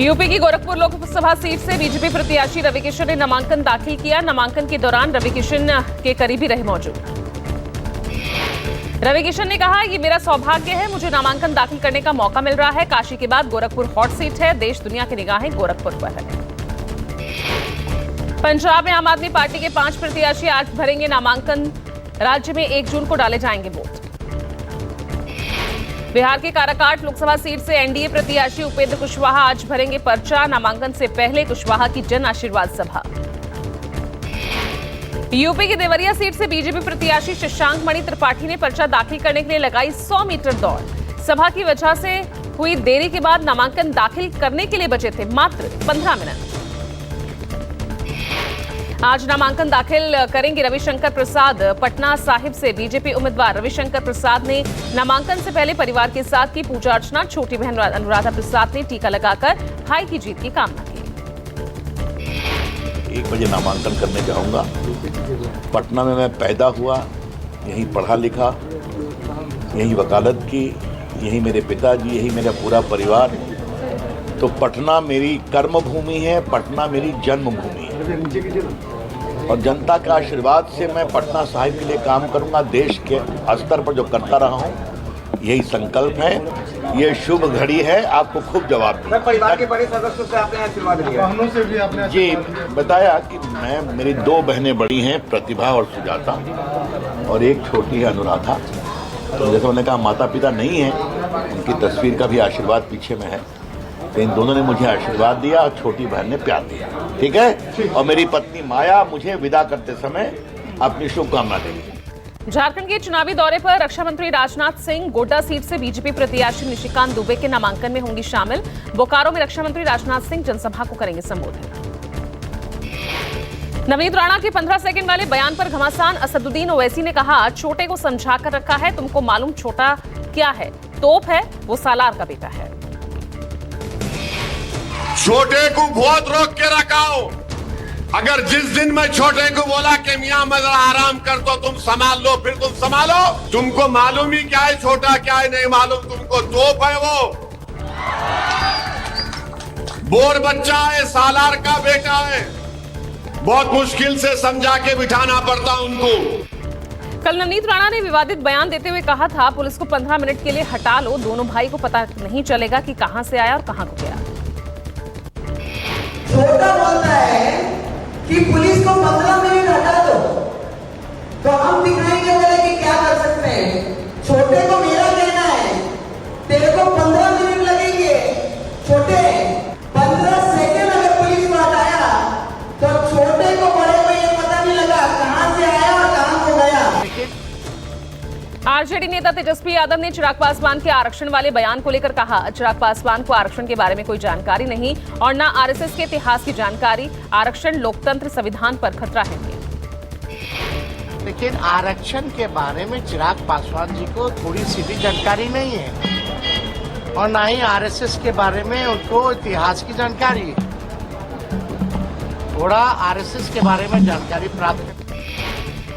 UP की Gorakhpur Lok Sabha seat से BJP प्रत्याशी रविकिशन ने नामांकन दाखिल किया। नामांकन के दौरान रविकिशन के करीबी रहे मौजूद। रविकिशन ने कहा, ये मेरा सौभाग्य है, मुझे नामांकन दाखिल करने का मौका मिल रहा है। काशी के बाद गोरखपुर हॉट सीट है, देश दुनिया की निगाहें गोरखपुर पर है। पंजाब में आम आदमी पार्टी के 5 प्रत्याशी आज भरेंगे नामांकन। राज्य में 1 जून को डाले जाएंगे वोट। बिहार के काराकाट लोकसभा सीट से एनडीए प्रत्याशी उपेंद्र कुशवाहा आज भरेंगे पर्चा। नामांकन से पहले कुशवाहा की जन आशीर्वाद सभा। यूपी की देवरिया सीट से बीजेपी प्रत्याशी शशांक मणि त्रिपाठी ने पर्चा दाखिल करने के लिए लगाई 100 मीटर दौड़। सभा की वजह से हुई देरी के बाद नामांकन दाखिल करने के लिए बचे थे मात्र 15 मिनट। आज नामांकन दाखिल करेंगे रविशंकर प्रसाद। पटना साहिब से बीजेपी उम्मीदवार रविशंकर प्रसाद ने नामांकन से पहले परिवार के साथ की पूजा अर्चना। छोटी बहन अनुराधा प्रसाद ने टीका लगाकर भाई की जीत की कामना की। 1 बजे नामांकन करने जाऊंगा। पटना में मैं पैदा हुआ, यहीं पढ़ा लिखा, यहीं वकालत की, यहीं मेरे पिताजी, यहीं मेरा पूरा परिवार। तो पटना मेरी कर्मभूमि है, पटना मेरी जन्मभूमि है और जनता के आशीर्वाद से मैं पटना साहिब के लिए काम करूंगा। देश के स्तर पर जो करता रहा हूं, यही संकल्प है। ये शुभ घड़ी है, आपको खूब जवाब दूंगा। परिवार के बड़े सदस्यों से आपने आशीर्वाद लिया? बहनों से भी आपने जी बताया कि मेरी 2 बहनें बड़ी हैं, प्रतिभा और सुजाता, और एक छोटी है अनुराधा। तो जैसे उन्होंने कहा माता पिता नहीं है, उनकी तस्वीर का भी आशीर्वाद पीछे में है। तो इन दोनों ने मुझे आशीर्वाद दिया और छोटी बहन ने प्यार दिया। ठीक है। और मेरी पत्नी माया मुझे विदा करते समय अपनी शुभकामना देगी। झारखंड के चुनावी दौरे पर रक्षा मंत्री राजनाथ सिंह गोड्डा सीट से बीजेपी प्रत्याशी निशिकांत दुबे के नामांकन में होंगी शामिल। बोकारो में रक्षा मंत्री राजनाथ सिंह जनसभा को करेंगे संबोधित। नवनीत राणा के 15 सेकंड वाले बयान पर घमासान। असदुद्दीन ओवैसी ने कहा, छोटे को समझा कर रखा है, तुमको मालूम छोटा क्या है? तोप है, वो सालार का बेटा है। छोटे को बहुत रोक के रखाओ। अगर जिस दिन मैं छोटे को बोला कि मियां मैं जरा आराम कर तो तुम संभाल लो, फिर तुम संभालो। तुमको मालूम ही क्या है छोटा क्या है नहीं मालूम तुमको। तोप है वो, बोर बच्चा है, सालार का बेटा है। बहुत मुश्किल से समझा के बिठाना पड़ता उनको। कल नवनीत राणा ने विवादित बयान देते हुए कहा था, पुलिस को 15 मिनट के लिए हटा लो, दोनों भाई को पता नहीं चलेगा कि कहां से आया और कहां को गया। छोटा बोलता है कि पुलिस को 15 मिनट हटा दो, तो हम दिखाएंगे बोले कि क्या कर सकते हैं। छोटे को मेरा कहना है, तेरे को 15 मिनट लगेंगे। छोटे 15 सेकंड अगर पुलिस को हटाया तो छोटे को बड़े को ये पता नहीं लगा कहां से आया और कहां को गया। आरजेडी नेता तेजस्वी यादव ने चिराग पासवान के आरक्षण वाले बयान को लेकर कहा, चिराग पासवान को आरक्षण के बारे में कोई जानकारी नहीं और न आरएसएस के इतिहास की जानकारी। आरक्षण लोकतंत्र संविधान पर खतरा है। लेकिन आरक्षण के बारे में चिराग पासवान जी को थोड़ी सी भी जानकारी नहीं है और न ही आरएसएस के बारे में उनको इतिहास की जानकारी है। थोड़ा आरएसएस के बारे में जानकारी प्राप्त है।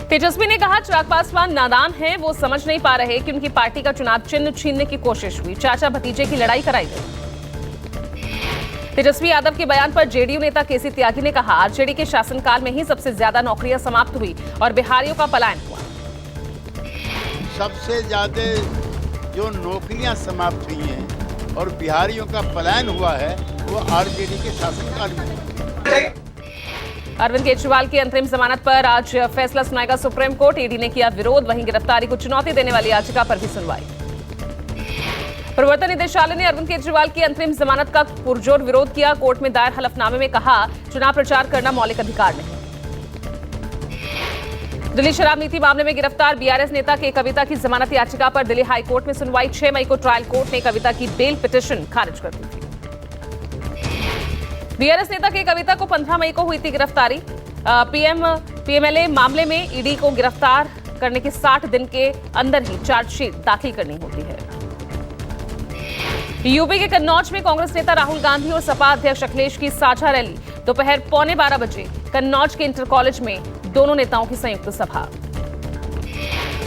तेजस्वी ने कहा, चिराग पासवान नादान हैं, वो समझ नहीं पा रहे कि उनकी पार्टी का चुनाव चिन्ह छीनने की कोशिश हुई। चाचा भतीजे की लड़ाई कराई गई। तेजस्वी यादव के बयान पर जेडीयू नेता केसी त्यागी ने कहा, आरजेडी के शासनकाल में ही सबसे ज्यादा नौकरियां समाप्त हुई और बिहारियों का पलायन हुआ। सबसे ज्यादा जो नौकरियां समाप्त हुई हैं और बिहारियों का पलायन हुआ है वो आरजेडी के शासनकाल में। अरविंद केजरीवाल की अंतरिम जमानत पर आज फैसला सुनाएगा सुप्रीम कोर्ट। ईडी ने किया विरोध, वहीं गिरफ्तारी को चुनौती देने वाली याचिका पर भी सुनवाई। प्रवर्तन निदेशालय ने अरविंद केजरीवाल की अंतरिम जमानत का पुरजोर विरोध किया। कोर्ट में दायर हलफनामे में कहा, चुनाव प्रचार करना मौलिक अधिकार नहीं। दिल्ली शराब नीति मामले में गिरफ्तार बीआरएस नेता के कविता की जमानत याचिका पर दिल्ली हाईकोर्ट में सुनवाई। 6 मई को ट्रायल कोर्ट ने कविता की बेल पिटीशन खारिज कर दी थी। बीआरएस नेता के कविता को 15 मई को हुई थी गिरफ्तारी। पीएमएलए मामले में ईडी को गिरफ्तार करने के 60 दिन के अंदर ही चार्जशीट दाखिल करनी होती है। यूपी के कन्नौज में कांग्रेस नेता राहुल गांधी और सपा अध्यक्ष अखिलेश की साझा रैली। दोपहर 11:15 बजे कन्नौज के इंटर कॉलेज में दोनों नेताओं की संयुक्त सभा।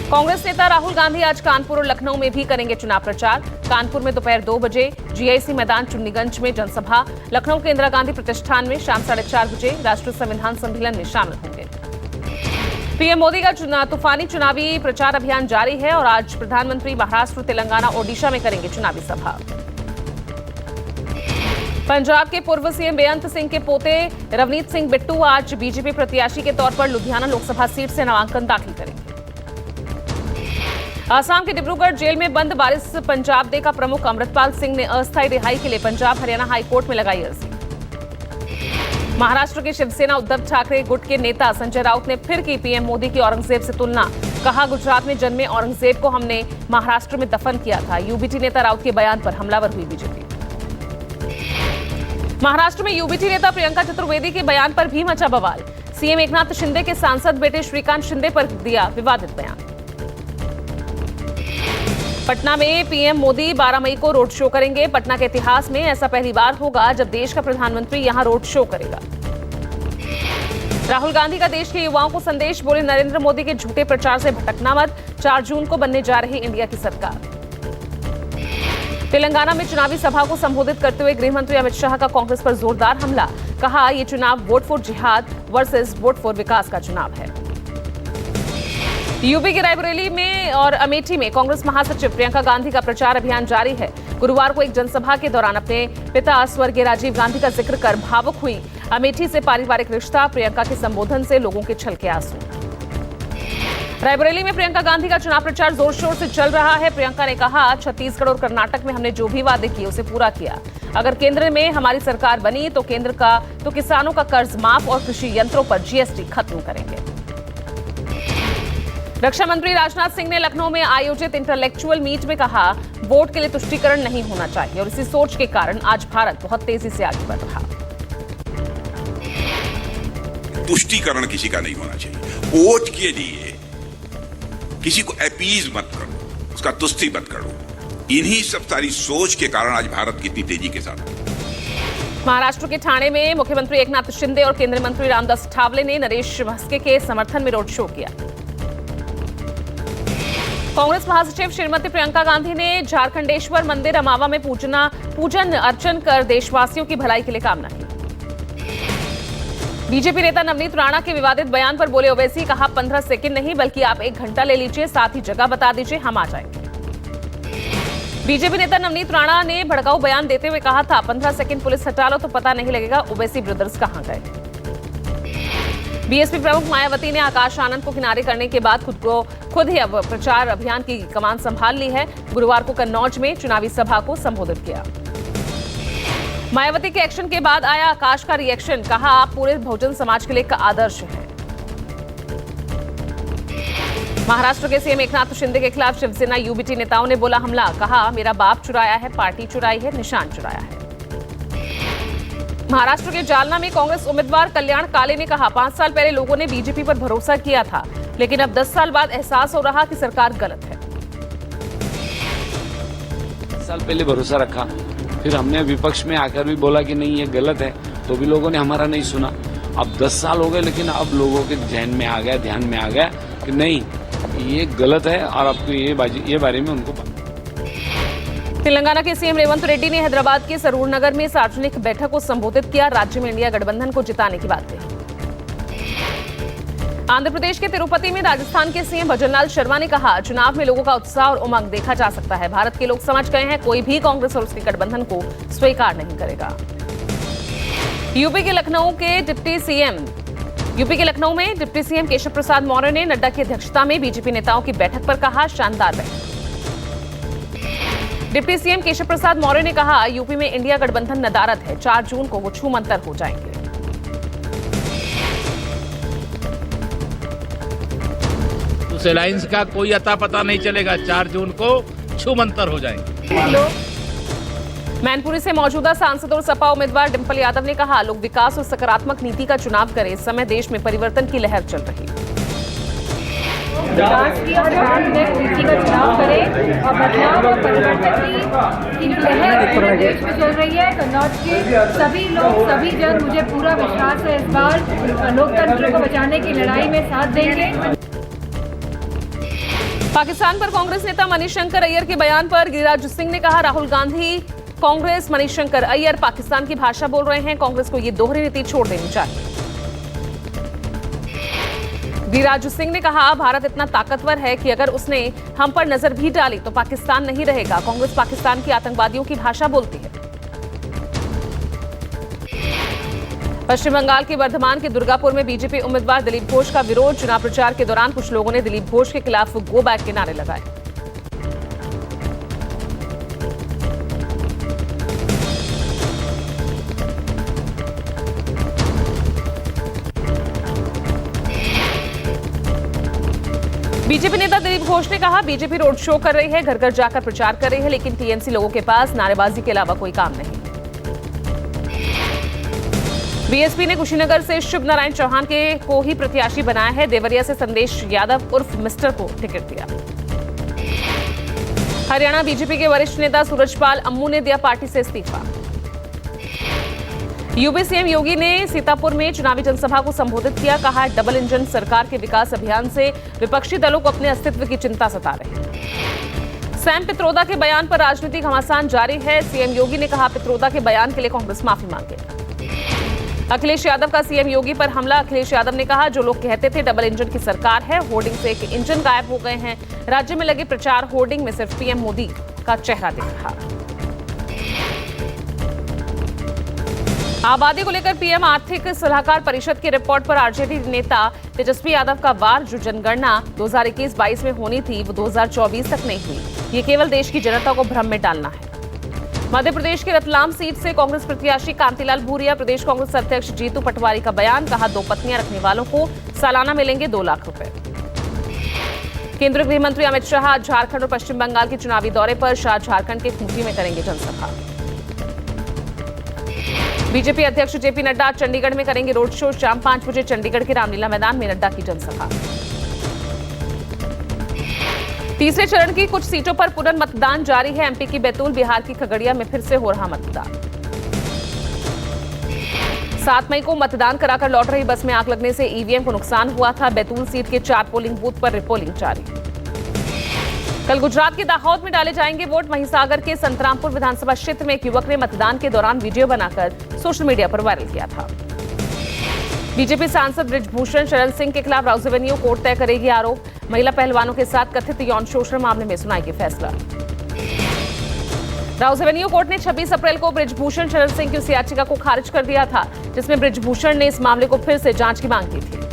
कांग्रेस नेता राहुल गांधी आज कानपुर और लखनऊ में भी करेंगे चुनाव प्रचार। कानपुर में दोपहर 2 बजे जीआईसी मैदान चुन्नीगंज में जनसभा, लखनऊ के इंदिरा गांधी प्रतिष्ठान में शाम 4:30 बजे राष्ट्रीय संविधान सम्मेलन में शामिल होंगे। पीएम मोदी का तूफानी चुनावी प्रचार अभियान जारी है और आज प्रधानमंत्री महाराष्ट्र, तेलंगाना, ओडिशा में करेंगे चुनावी सभा। पंजाब के पूर्व सीएम बेअंत सिंह के पोते रवनीत सिंह बिट्टू आज बीजेपी प्रत्याशी के तौर पर लुधियाना लोकसभा सीट से नामांकन दाखिल करेंगे। आसाम के डिब्रूगढ़ जेल में बंद वारिस पंजाब डे का प्रमुख अमृतपाल सिंह ने अस्थायी रिहाई के लिए पंजाब हरियाणा हाईकोर्ट में लगाई अर्जी। महाराष्ट्र के शिवसेना उद्धव ठाकरे गुट के नेता संजय राउत ने फिर की पीएम मोदी की औरंगजेब से तुलना। कहा, गुजरात में जन्मे औरंगजेब को हमने महाराष्ट्र में दफन किया था। यूबीटी नेता राउत के बयान पर हमलावर हुई बीजेपी। महाराष्ट्र में यूबीटी नेता प्रियंका चतुर्वेदी के बयान पर भी मचा बवाल। सीएम एकनाथ शिंदे के सांसद बेटे श्रीकांत शिंदे पर दिया विवादित बयान। पटना में पीएम मोदी 12 मई को रोड शो करेंगे। पटना के इतिहास में ऐसा पहली बार होगा जब देश का प्रधानमंत्री यहां रोड शो करेगा। राहुल गांधी का देश के युवाओं को संदेश, बोले नरेंद्र मोदी के झूठे प्रचार से भटकना मत, 4 जून को बनने जा रही इंडिया की सरकार। तेलंगाना में चुनावी सभा को संबोधित करते हुए गृह मंत्री अमित शाह का कांग्रेस पर जोरदार हमला। कहा, यह चुनाव वोट फॉर जिहाद वर्सेस वोट फॉर विकास का चुनाव है। यूपी के रायबरेली में और अमेठी में कांग्रेस महासचिव प्रियंका गांधी का प्रचार अभियान जारी है। गुरुवार को एक जनसभा के दौरान अपने पिता स्वर्गीय राजीव गांधी का जिक्र कर भावुक हुई। अमेठी से पारिवारिक रिश्ता, प्रियंका के संबोधन से लोगों के छलके आंसू। रायबरेली में प्रियंका गांधी का चुनाव प्रचार जोर शोर से चल रहा है। प्रियंका ने कहा, छत्तीसगढ़ और कर्नाटक में हमने जो भी वादे किए उसे पूरा किया। अगर केंद्र में हमारी सरकार बनी तो किसानों का कर्ज माफ और कृषि यंत्रों पर जीएसटी खत्म करेंगे। रक्षा मंत्री राजनाथ सिंह ने लखनऊ में आयोजित इंटेलेक्चुअल मीट में कहा, वोट के लिए तुष्टीकरण नहीं होना चाहिए और इसी सोच के कारण आज भारत बहुत तेजी से आगे बढ़ रहा। तुष्टीकरण किसी का नहीं होना चाहिए। वोट के लिए किसी को अपीज मत करो, उसका तुष्टि मत करो। इन्हीं सब सारी सोच के कारण आज भारत कितनी तेजी के साथ। महाराष्ट्र के ठाणे में मुख्यमंत्री एकनाथ शिंदे और केंद्रीय मंत्री रामदास ठावले ने नरेश भस्के के समर्थन में रोड शो किया। कांग्रेस महासचिव श्रीमती प्रियंका गांधी ने झारखंडेश्वर मंदिर अमावा में पूजन अर्चन कर देशवासियों की भलाई के लिए कामना की। बीजेपी नेता नवनीत राणा के विवादित बयान पर बोले ओवैसी, कहा 15 सेकंड नहीं बल्कि आप 1 घंटा ले लीजिए, साथ ही जगह बता दीजिए, हम आ जाएंगे। बीजेपी नेता नवनीत राणा ने भड़काऊ बयान देते हुए कहा था, 15 सेकंड पुलिस हटा लो तो पता नहीं लगेगा ओवैसी ब्रदर्स कहां गए। बीएसपी प्रमुख मायावती ने आकाश आनंद को किनारे करने के बाद खुद ही अब प्रचार अभियान की कमान संभाल ली है। गुरुवार को कन्नौज में चुनावी सभा को संबोधित किया। मायावती के एक्शन के बाद आया आकाश का रिएक्शन। कहा, आप पूरे बहुजन समाज के लिए एक आदर्श हैं। महाराष्ट्र के सीएम एकनाथ शिंदे के खिलाफ शिवसेना यूबीटी नेताओं ने बोला हमला। कहा, मेरा बाप चुराया है, पार्टी चुराई है, निशान चुराया है। महाराष्ट्र के जालना में कांग्रेस उम्मीदवार कल्याण काले ने कहा, 5 साल पहले लोगों ने बीजेपी पर भरोसा किया था, लेकिन अब 10 साल बाद एहसास हो रहा कि सरकार गलत है। 10 साल पहले भरोसा रखा, फिर हमने विपक्ष में आकर भी बोला कि नहीं ये गलत है, तो भी लोगों ने हमारा नहीं सुना। अब 10 साल हो गए, लेकिन अब लोगों के ध्यान में आ गया कि नहीं ये गलत है और आपको ये बारे में उनको। तेलंगाना के सीएम रेवंत रेड्डी ने हैदराबाद के सरूर नगर में सार्वजनिक बैठक को संबोधित किया। राज्य में इंडिया गठबंधन को जिताने की बात कही। आंध्र प्रदेश के तिरुपति में राजस्थान के सीएम भजनलाल शर्मा ने कहा, चुनाव में लोगों का उत्साह और उमंग देखा जा सकता है। भारत के लोग समझ गए हैं, कोई भी कांग्रेस और उसके गठबंधन को स्वीकार नहीं करेगा। यूपी के लखनऊ में डिप्टी सीएम केशव प्रसाद मौर्य ने नड्डा की अध्यक्षता में बीजेपी नेताओं की बैठक पर कहा, शानदार बैठक। डिप्टी सीएम केशव प्रसाद मौर्य ने कहा, यूपी में इंडिया गठबंधन नदारद है, 4 जून को वो छूमंतर हो जाएंगे। उस अलायंस का कोई अता पता नहीं चलेगा, 4 जून को छूमंतर हो जाएंगे। मैनपुरी से मौजूदा सांसद और सपा उम्मीदवार डिंपल यादव ने कहा, लोग विकास और सकारात्मक नीति का चुनाव करें। इस समय देश में परिवर्तन की लहर चल रही है। विकास की और सकारात्मक नीति का चुनाव करें और बदलाव और परिवर्तन की लहर पूरे देश में चल रही है। कन्नौज के सभी लोग, सभी जन, मुझे पूरा विश्वास है इस बार लोकतंत्र को बचाने की लड़ाई में साथ देंगे। पाकिस्तान पर कांग्रेस नेता मणिशंकर अय्यर के बयान पर गिरिराज सिंह ने कहा, राहुल गांधी, कांग्रेस, मणिशंकर अय्यर पाकिस्तान की भाषा बोल रहे हैं। कांग्रेस को ये दोहरी नीति छोड़ देनी चाहिए। गिरिराज सिंह ने कहा, भारत इतना ताकतवर है कि अगर उसने हम पर नजर भी डाली तो पाकिस्तान नहीं रहेगा। कांग्रेस पाकिस्तान की आतंकवादियों की भाषा बोलती है। पश्चिम बंगाल के वर्धमान के दुर्गापुर में बीजेपी उम्मीदवार दिलीप घोष का विरोध। चुनाव प्रचार के दौरान कुछ लोगों ने दिलीप घोष के खिलाफ गो बैक के नारे लगाए। बीजेपी नेता दिलीप घोष ने कहा, बीजेपी रोड शो कर रही है, घर घर जाकर प्रचार कर रही है, लेकिन टीएमसी लोगों के पास नारेबाजी के अलावा कोई काम नहीं। बीएसपी ने कुशीनगर से शिव नारायण चौहान को ही प्रत्याशी बनाया है। देवरिया से संदेश यादव उर्फ मिस्टर को टिकट दिया। हरियाणा बीजेपी के वरिष्ठ नेता सूरजपाल अम्मू ने दिया पार्टी से इस्तीफा। यूपी सीएम योगी ने सीतापुर में चुनावी जनसभा को संबोधित किया। कहा, डबल इंजन सरकार के विकास अभियान से विपक्षी दलों को अपने अस्तित्व की चिंता सता रही। सैम पित्रोदा के बयान पर राजनीतिक घमासान जारी है। सीएम योगी ने कहा, पित्रोदा के बयान के लिए कांग्रेस माफी मांगे। अखिलेश यादव का सीएम योगी पर हमला। अखिलेश यादव ने कहा, जो लोग कहते थे डबल इंजन की सरकार है, होर्डिंग से एक इंजन गायब हो गए हैं। राज्य में लगे प्रचार होर्डिंग में सिर्फ पीएम मोदी का चेहरा दिख रहा। आबादी को लेकर पीएम आर्थिक सलाहकार परिषद की रिपोर्ट पर आरजेडी नेता तेजस्वी यादव का वार। जो जनगणना 2021-22 में होनी थी वो 2024 तक नहीं हुई। ये केवल देश की जनता को भ्रम में डालना है। मध्य प्रदेश के रतलाम सीट से कांग्रेस प्रत्याशी कांतिलाल भूरिया, प्रदेश कांग्रेस अध्यक्ष जीतू पटवारी का बयान। कहा, 2 पत्नियां रखने वालों को सालाना मिलेंगे 2 लाख रुपए। केंद्रीय गृह मंत्री अमित शाह आज झारखंड और पश्चिम बंगाल के चुनावी दौरे पर। शाह झारखंड के खूंटी में करेंगे जनसभा। बीजेपी अध्यक्ष जेपी नड्डा चंडीगढ़ में करेंगे रोड शो। शाम 5 बजे चंडीगढ़ के रामलीला मैदान में नड्डा की जनसभा। तीसरे चरण की कुछ सीटों पर पुनर्मतदान जारी है। एमपी की बैतूल, बिहार की खगड़िया में फिर से हो रहा मतदान। 7 मई को मतदान कराकर लौट रही बस में आग लगने से ईवीएम को नुकसान हुआ था। बैतूल सीट के 4 पोलिंग बूथ पर रिपोलिंग जारी। कल गुजरात के दाहोद में डाले जाएंगे वोट। महिसागर के संतरामपुर विधानसभा क्षेत्र में एक युवक ने मतदान के दौरान वीडियो बनाकर सोशल मीडिया पर वायरल किया था। बीजेपी सांसद बृजभूषण शरण सिंह के खिलाफ राउज एवेन्यू कोर्ट तय करेगी आरोप। महिला पहलवानों के साथ कथित यौन शोषण मामले में सुनाएगी फैसला। राउज एवेन्यू कोर्ट ने 26 अप्रैल को बृजभूषण शरण सिंह की उस याचिका को खारिज कर दिया था जिसमें बृजभूषण ने इस मामले को फिर से जांच की मांग की थी।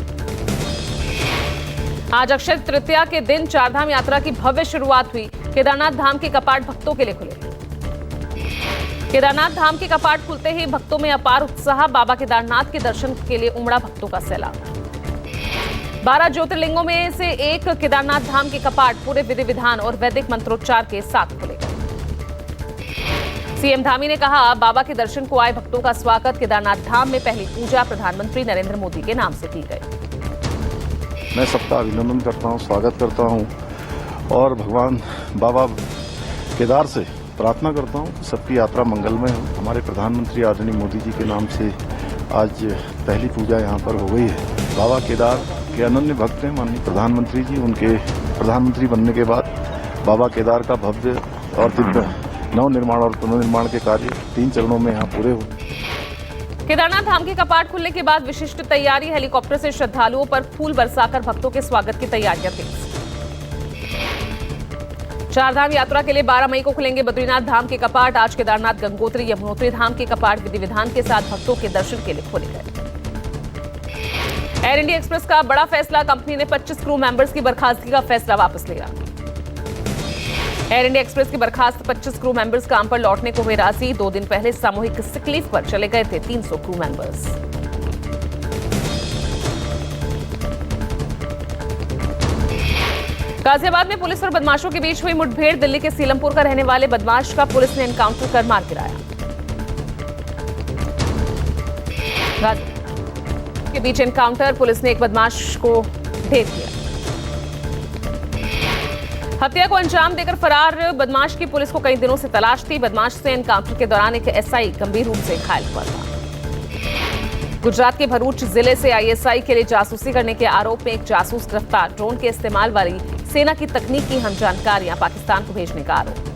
आज अक्षय तृतीया के दिन चारधाम यात्रा की भव्य शुरुआत हुई। केदारनाथ धाम के कपाट भक्तों के लिए खुले। केदारनाथ धाम के कपाट खुलते ही भक्तों में अपार उत्साह। बाबा केदारनाथ के दर्शन के लिए उमड़ा भक्तों का सैलाब। 12 ज्योतिर्लिंगों में से एक केदारनाथ धाम के कपाट पूरे विधि विधान और वैदिक मंत्रोच्चार के साथ खुले गए। सीएम धामी ने कहा, बाबा के दर्शन को आए भक्तों का स्वागत। केदारनाथ धाम में पहली पूजा प्रधानमंत्री नरेंद्र मोदी के नाम से की गई। मैं सबका अभिनंदन करता हूं, स्वागत करता हूं और भगवान बाबा केदार से प्रार्थना करता हूं कि सबकी यात्रा मंगलमय हो। हमारे प्रधानमंत्री आदरणीय मोदी जी के नाम से आज पहली पूजा यहां पर हो गई है। बाबा केदार के अनन्य भक्त हैं माननीय प्रधानमंत्री जी। उनके प्रधानमंत्री बनने के बाद बाबा केदार का भव्य और दिव्य नवनिर्माण और पुनर्निर्माण के कार्य 3 चरणों में यहाँ पूरे हुए। केदारनाथ धाम के कपाट खुलने के बाद विशिष्ट तैयारी। हेलीकॉप्टर से श्रद्धालुओं पर फूल बरसाकर भक्तों के स्वागत की तैयारियां तेज। चारधाम यात्रा के लिए 12 मई को खुलेंगे बद्रीनाथ धाम के कपाट। आज केदारनाथ, गंगोत्री, यमुनोत्री धाम के कपाट विधि विधान के साथ भक्तों के दर्शन के लिए खोले गए। एयर इंडिया एक्सप्रेस का बड़ा फैसला। कंपनी ने 25 क्रू मेंबर्स की बर्खास्तगी का फैसला वापस लिया। एयर इंडिया एक्सप्रेस के बर्खास्त 25 क्रू मेंबर्स काम पर लौटने को हुए राजी। 2 दिन पहले सामूहिक सिक लीव पर चले गए थे 300 क्रू मेंबर्स। गाजियाबाद में पुलिस और बदमाशों के बीच हुई मुठभेड़। दिल्ली के सीलमपुर का रहने वाले बदमाश का पुलिस ने एनकाउंटर कर मार गिराया। गाजियाबाद के बीच एनकाउंटर, पुलिस ने एक बदमाश को ढेर किया। हत्या को अंजाम देकर फरार बदमाश की पुलिस को कई दिनों से तलाश थी। बदमाश से एनकाउंटर के दौरान एक एसआई गंभीर रूप से घायल हुआ था। गुजरात के भरूच जिले से आईएसआई के लिए जासूसी करने के आरोप में एक जासूस गिरफ्तार। ड्रोन के इस्तेमाल वाली सेना की तकनीक की हम जानकारियां पाकिस्तान को भेजने का आरोप।